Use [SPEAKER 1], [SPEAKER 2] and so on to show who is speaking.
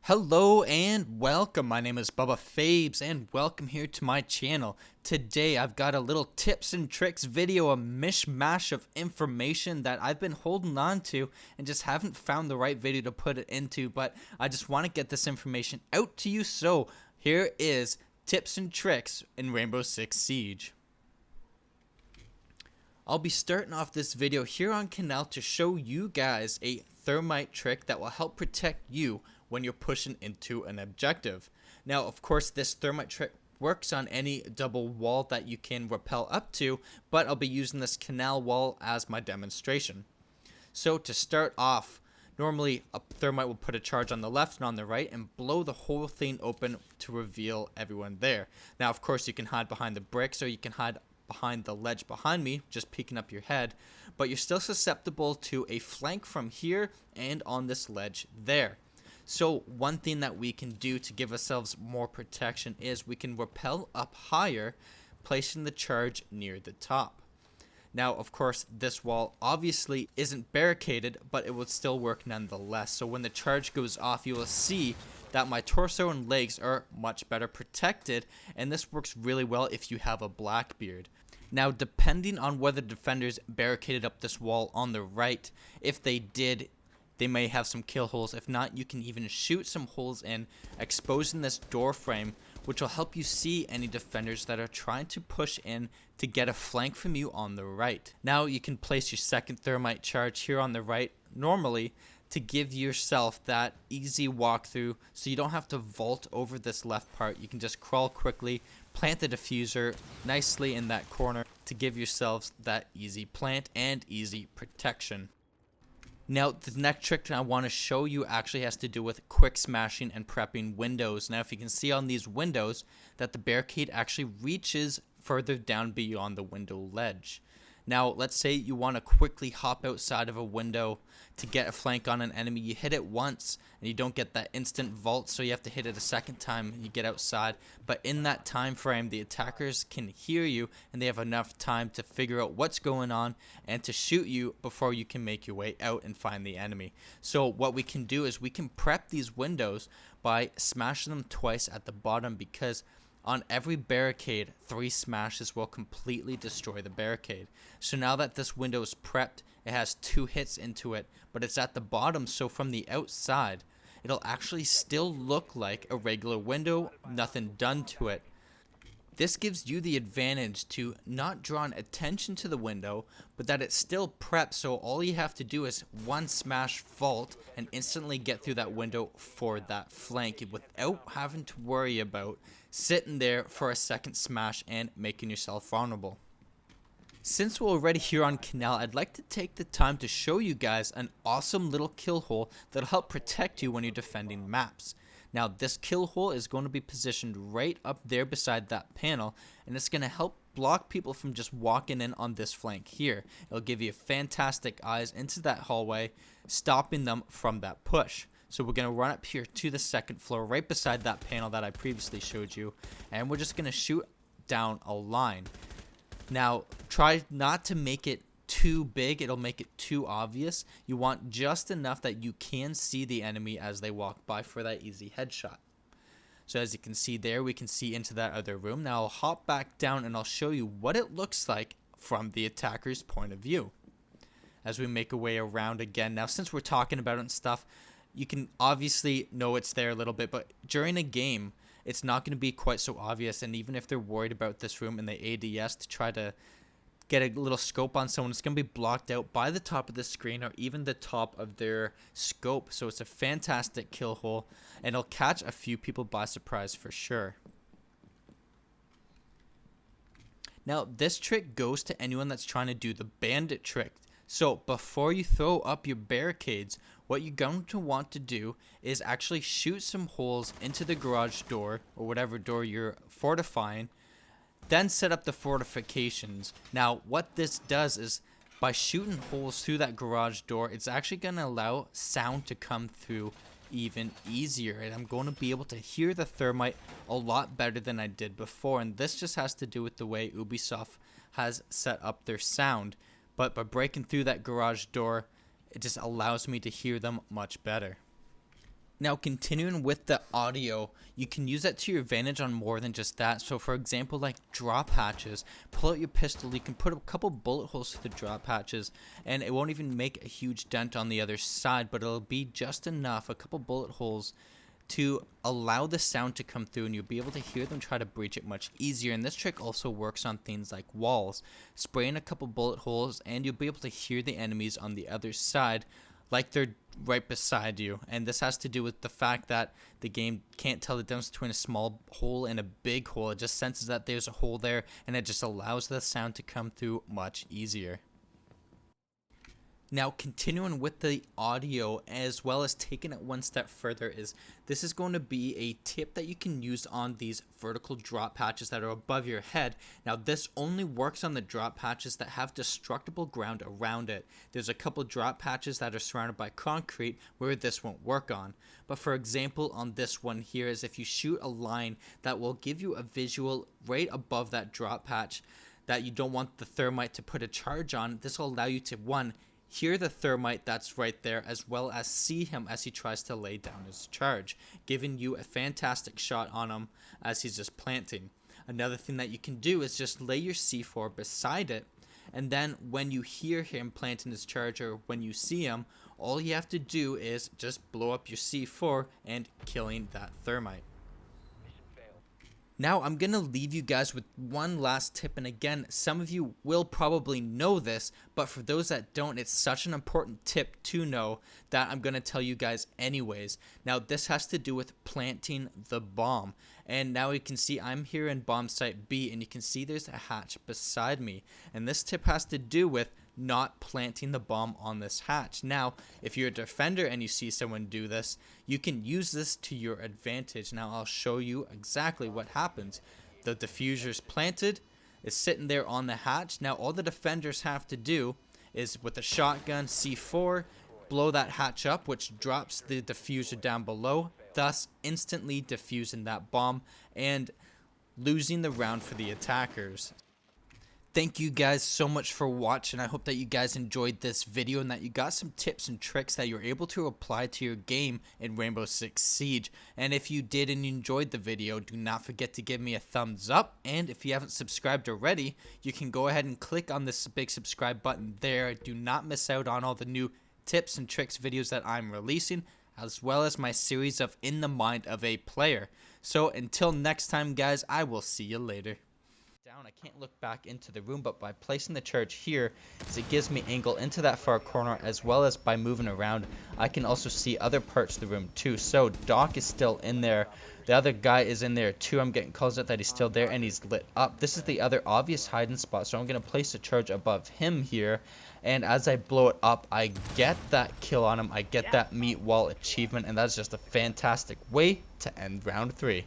[SPEAKER 1] Hello and welcome. My name is Bubba Fabes and welcome here to my channel. Today I've got a little tips and tricks video, a mishmash of information that I've been holding on to and just haven't found the right video to put it into, but I just want to get this information out to you. So here is tips and tricks in Rainbow Six Siege. I'll be starting off this video here on Canal to show you guys a thermite trick that will help protect you when you're pushing into an objective. Now, of course, this thermite trick works on any double wall that you can rappel up to, but I'll be using this canal wall as my demonstration. So to start off, normally a thermite will put a charge on the left and on the right and blow the whole thing open to reveal everyone there. Now, of course, you can hide behind the bricks or you can hide behind the ledge behind me, just peeking up your head, but you're still susceptible to a flank from here and on this ledge there. So one thing that we can do to give ourselves more protection is we can rappel up higher, placing the charge near the top. Now, of course, this wall obviously isn't barricaded, but it will still work nonetheless. So when the charge goes off, you will see that my torso and legs are much better protected, and this works really well if you have a Blackbeard. Now, depending on whether defenders barricaded up this wall on the right, if they did, they may have some kill holes. If not, you can even shoot some holes in, exposing this door frame, which will help you see any defenders that are trying to push in to get a flank from you on the right. Now you can place your second thermite charge here on the right normally to give yourself that easy walkthrough so you don't have to vault over this left part. You can just crawl quickly, plant the diffuser nicely in that corner to give yourselves that easy plant and easy protection. Now, the next trick I want to show you actually has to do with quick smashing and prepping windows. Now, if you can see on these windows that the barricade actually reaches further down beyond the window ledge. Now, let's say you want to quickly hop outside of a window to get a flank on an enemy. You hit it once and you don't get that instant vault, so you have to hit it a second time and you get outside. But in that time frame, the attackers can hear you and they have enough time to figure out what's going on and to shoot you before you can make your way out and find the enemy. So what we can do is we can prep these windows by smashing them twice at the bottom, because on every barricade, 3 smashes will completely destroy the barricade. So now that this window is prepped, it has 2 hits into it, but it's at the bottom, so from the outside, it'll actually still look like a regular window, nothing done to it. This gives you the advantage to not draw attention to the window, but that it's still prepped, so all you have to do is one smash vault and instantly get through that window for that flank without having to worry about sitting there for a second smash and making yourself vulnerable. Since we're already here on Canal, I'd like to take the time to show you guys an awesome little kill hole that'll help protect you when you're defending maps. Now, this kill hole is going to be positioned right up there beside that panel, and it's going to help block people from just walking in on this flank here. It'll give you fantastic eyes into that hallway, stopping them from that push. So we're going to run up here to the second floor right beside that panel that I previously showed you, and we're just going to shoot down a line. Now, try not to make it too big, it'll make it too obvious. You want just enough that you can see the enemy as they walk by for that easy headshot. So as you can see there, we can see into that other room. Now I'll hop back down and I'll show you what it looks like from the attacker's point of view as we make our way around again. Now, since we're talking about it and stuff, you can obviously know it's there a little bit, but during a game, it's not going to be quite so obvious. And even if they're worried about this room and they ADS to try to get a little scope on someone, it's going to be blocked out by the top of the screen or even the top of their scope. So it's a fantastic kill hole, and it'll catch a few people by surprise for sure. Now, this trick goes to anyone that's trying to do the Bandit Trick. So before you throw up your barricades, what you're going to want to do is actually shoot some holes into the garage door or whatever door you're fortifying, then set up the fortifications. Now, what this does is by shooting holes through that garage door, it's actually going to allow sound to come through even easier, and I'm going to be able to hear the thermite a lot better than I did before. And this just has to do with the way Ubisoft has set up their sound, but by breaking through that garage door, it just allows me to hear them much better. Now, continuing with the audio, you can use that to your advantage on more than just that. So for example, like drop hatches, pull out your pistol, you can put a couple bullet holes through the drop hatches, and it won't even make a huge dent on the other side, but it'll be just enough, a couple bullet holes, to allow the sound to come through, and you'll be able to hear them try to breach it much easier. And this trick also works on things like walls. Spray in a couple bullet holes and you'll be able to hear the enemies on the other side like they're right beside you. And this has to do with the fact that the game can't tell the difference between a small hole and a big hole. It just senses that there's a hole there, and it just allows the sound to come through much easier. Now, continuing with the audio, as well as taking it one step further, is this is going to be a tip that you can use on these vertical drop hatches that are above your head. Now, this only works on the drop hatches that have destructible ground around it. There's a couple drop hatches that are surrounded by concrete where this won't work on. But for example, on this one here, is if you shoot a line that will give you a visual right above that drop hatch that you don't want the thermite to put a charge on, this will allow you to, one, hear the thermite that's right there, as well as see him as he tries to lay down his charge, giving you a fantastic shot on him as he's just planting. Another thing that you can do is just lay your C4 beside it, and then when you hear him planting his charge, or when you see him, all you have to do is just blow up your C4 and killing that thermite. Now, I'm going to leave you guys with one last tip, and again, some of you will probably know this, but for those that don't, it's such an important tip to know that I'm going to tell you guys anyways. Now, this has to do with planting the bomb, and now you can see I'm here in bomb site B, and you can see there's a hatch beside me, and this tip has to do with not planting the bomb on this hatch. Now, if you're a defender and you see someone do this, you can use this to your advantage. Now, I'll show you exactly what happens. The diffuser's planted, is sitting there on the hatch. Now, all the defenders have to do is, with a shotgun C4, blow that hatch up, which drops the diffuser down below, thus instantly diffusing that bomb and losing the round for the attackers. Thank you guys so much for watching. I hope that you guys enjoyed this video and that you got some tips and tricks that you're able to apply to your game in Rainbow Six Siege. And if you did and you enjoyed the video, do not forget to give me a thumbs up. And if you haven't subscribed already, you can go ahead and click on this big subscribe button there. Do not miss out on all the new tips and tricks videos that I'm releasing, as well as my series of In the Mind of a Player. So until next time, guys, I will see you later. I can't look back into the room, but by placing the charge here, it gives me angle into that far corner, as well as by moving around I can also see other parts of the room too. So Doc is still in there, the other guy is in there too. I'm getting calls out that he's still there and he's lit up. This is the other obvious hiding spot, so I'm going to place a charge above him here, and as I blow it up, I get that kill on him. I get that meat wall achievement, and that's just a fantastic way to end round 3.